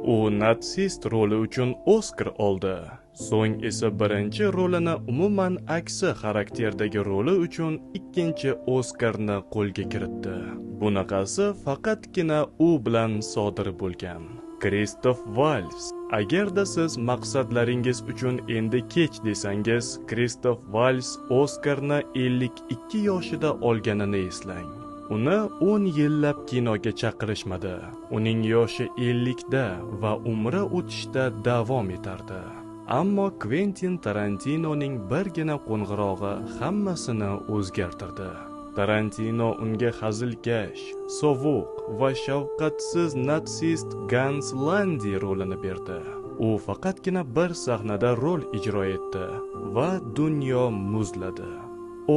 U natsist roli uchun Oskar oldi. So'ng esa birinchi rolini umuman aksi xarakterdagi roli uchun ikkinchi Oskarni qo'lga kiritdi. Bunaqasi faqatgina u bilan sodir bo'lgan. Kristof Vals. Agarda siz maqsadlaringiz uchun endi kech desangiz, Kristof Vals Oskarni 52 yoshida olganini eslang. Uni 10 yillab kinoga chaqirishmadi. Uning yoshi 50 da va umri o'tishda davom etardi. Ammo Kventin Tarantinoning birgina qo'ng'irog'i hammasini o'zgartirdi. Tarantino unga hazilkash, sovuq va shafqatsiz natsist Gans Landi rolini berdi. U faqatgina bir sahnada rol ijro etdi va dunyo muzladi.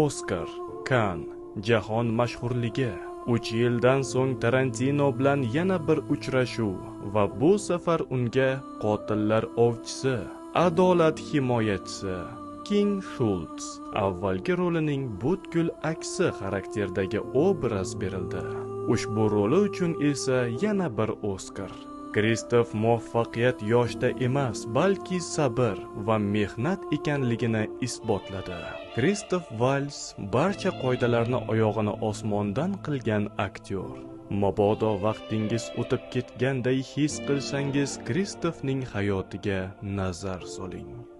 Oskar, Cannes, jahon mashhurligi. 3 yildan so'ng Tarantino bilan yana bir uchrashuv va bu safar unga qotillar ovchisi, adolat himoyachisi King Schultz avvalgi rolining butkul aksi xarakterdagi obraz berildi. Ushbu roli uchun esa yana bir Oskar. Kristof muvaffaqiyat yoshda emas, balki sabr va mehnat ekanligini isbotladi. Kristof Vals barcha qoidalarni oyog'ini osmondan qilgan aktyor. Mabodo vaqtingiz o'tib ketganday his qilsangiz, Kristofning hayotiga nazar soling.